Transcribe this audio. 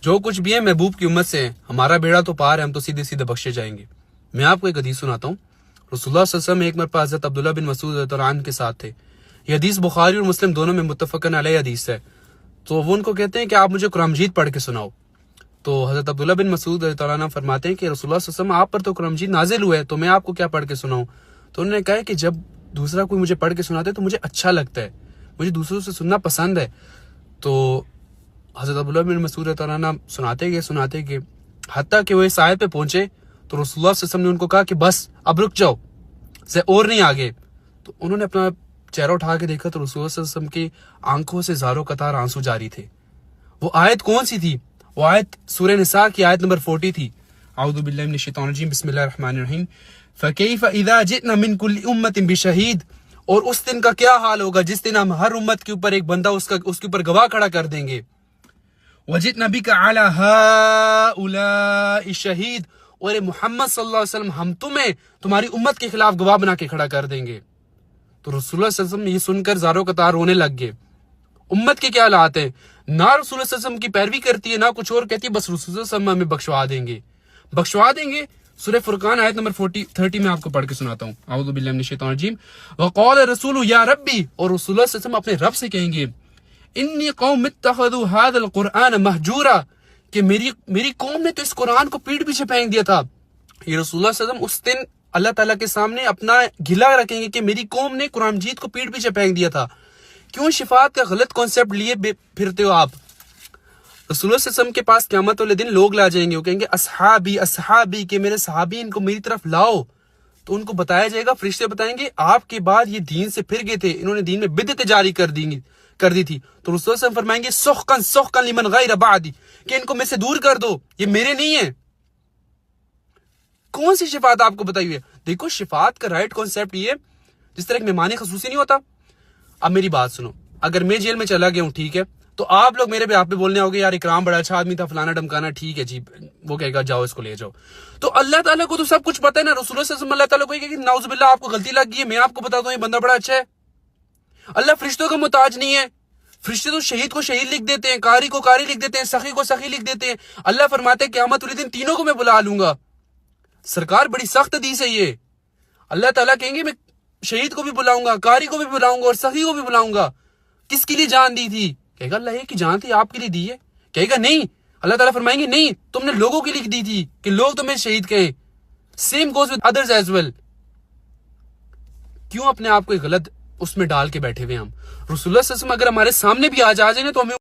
جو کچھ بھی ہے محبوب کی امت سے ہیں، ہمارا بیڑا تو پار ہے، ہم تو سیدھے سیدھے بخشے جائیں گے۔ میں آپ کو ایک حدیث سناتا ہوں۔ رسول اللہ صلی اللہ علیہ وسلم ایک مرتبہ حضرت عبداللہ بن مسعود رضی اللہ عنہ کے ساتھ تھے۔ یہ حدیث بخاری اور مسلم دونوں میں متفقن علیہ حدیث ہے۔ تو وہ ان کو کہتے ہیں کہ آپ مجھے قرآن مجید پڑھ کے سناؤ۔ تو حضرت عبداللہ بن مسعود رضی اللہ عنہ فرماتے ہیں کہ رسول اللہ صلی اللہ علیہ وسلم آپ پر تو قرآن مجید نازل ہوا ہے، تو میں آپ کو کیا پڑھ کے سناؤں؟ تو انہوں نے کہا کہ جب دوسرا کوئی مجھے پڑھ کے سناتے ہے تو مجھے اچھا لگتا ہے، مجھے دوسروں سے سننا پسند ہے۔ تو حضرت عبداللہ بن مسعود رضی اللہ عنہ سناتے گئے حتیٰ کہ وہ اس آیت پہ پہنچے تو رسول اللہ صلی اللہ علیہ وسلم نے ان کو کہا کہ بس اب رک جاؤ، سے اور نہیں آگے۔ تو انہوں نے اپنا چہرہ اٹھا کے دیکھا تو رسول اللہ صلی اللہ علیہ وسلم کی آنکھوں سے زاروں قطار آنسو جاری تھے۔ وہ آیت کون سی تھی؟ وہ آیت سورہ نساء کی آیت نمبر 40 تھی۔ اعوذ باللہ من الشیطان الرجیم، بسم اللہ الرحمن الرحیم۔ فَكَيْفَ إِذَا جِئْنَا مِن كُلِّ أُمَّةٍ بِشَهِيدٍ، اور اس دن کا کیا حال ہوگا جس دن ہم ہر امت کے اوپر ایک بندہ اس کے اوپر گواہ کھڑا کر دیں گے۔ وَجِئْنَا بِكَ عَلَى هَؤُلَاءِ شَهِيدٍ، اور محمد صلی اللہ علیہ وسلم ہم تمہیں تمہاری امت کے خلاف گواہ بنا کے کھڑا کر دیں گے۔ تو رسول اللہ صلی اللہ علیہ وسلم یہ سن کر زاروں قطار رونے لگ گئے۔ امت کے کیا حالات ہیں، نہ رسول اللہ صلی اللہ علیہ وسلم کی پیروی کرتی ہے، نہ کچھ اور کہتی ہے، بس رسول اللہ صلی اللہ علیہ وسلم ہمیں بخشوا دیں گے۔ سورہ فرقان آیت نمبر 30 میں آپ کو پڑھ کے سناتا ہوں۔ اعوذ باللہ من الشیطان الرجیم۔ وقال الرسول یا ربی، اور رسول اللہ صلی اللہ علیہ وسلم اپنے رب سے کہیں گے، انی قوم اتخذوا هذا القرآن مہجورا، کہ میری قوم نے تو اس قرآن کو پیٹ پیچھے پھینک دیا تھا۔ یہ رسول اللہ صلی اللہ علیہ وسلم اس دن اللہ تعالیٰ کے سامنے اپنا گلہ رکھیں گے کہ میری قوم نے قرآن مجید کو پیٹ پیچھے پھینک دیا تھا۔ کیوں شفاعت کا غلط کانسیپٹ لیے پھرتے ہو آپ؟ رسول اللہ صلی اللہ علیہ وسلم کے پاس قیامت والے دن لوگ لا جائیں گے، وہ کہیں گے اصحابی کہ میرے صحابی ان کو میری طرف لاؤ۔ تو ان کو بتایا جائے گا، فرشتے بتائیں گے آپ کے بعد یہ دین سے پھر گئے تھے، انہوں نے دین میں بدعتیں جاری کر دی تھی۔ تو رسول اللہ صلی اللہ علیہ وسلم فرمائیں گے سحقا لمن غیر بعدی، کہ ان کو میں سے دور کر دو، یہ میرے نہیں ہیں۔ کون سی شفاعت آپ کو بتائی ہوئی ہے؟ دیکھو شفاعت کا رائٹ کانسیپٹ یہ ہے، جس طرح ایک مہمان خصوصی نہیں ہوتا۔ اب میری بات سنو، اگر میں جیل میں چلا گیا ہوں، ٹھیک ہے، تو آپ لوگ میرے پہ آپ پہ بولنے ہوگے یار اکرام بڑا اچھا آدمی تھا، فلانا ڈمکانا، ٹھیک ہے جی، وہ کہے گا جاؤ اس کو لے جاؤ۔ تو اللہ تعالیٰ کو تو سب کچھ پتہ ہے نا، رسول اللہ صلی اللہ علیہ وسلم اللہ تعالیٰ کو کہ نعوذ باللہ آپ کو غلطی لگ گئی ہے، میں آپ کو بتاتا ہوں یہ بندہ بڑا اچھا ہے۔ اللہ فرشتوں کا محتاج نہیں ہے، فرشتے تو شہید کو شہید لکھ دیتے ہیں، قاری کو قاری لکھ دیتے ہیں، سخی کو سخی لکھ دیتے ہیں۔ اللہ فرماتے ہیں قیامت والے دن تینوں کو میں بلا لوں گا۔ سرکار بڑی سخت حدیث ہے یہ۔ اللہ تعالیٰ کہیں گے میں شہید کو بھی بلاؤں گا، قاری کو بھی بلاؤں گا اور سخی کو بھی بلاؤں گا۔ کس کے لیے جان دی تھی؟ کہے گا اللہ کی جان تھی، آپ کے لیے دی ہے۔ کہے گا نہیں، اللہ تعالیٰ فرمائیں گے نہیں، تم نے لوگوں کے لیے دی تھی کہ لوگ تمہیں شہید کہیں۔ Same goes with others as well. کیوں اپنے آپ کو غلط اس میں ڈال کے بیٹھے ہوئے ہم؟ رسول اللہ صلی اللہ علیہ وسلم اگر ہمارے سامنے بھی آ جائے نا تو ہمیں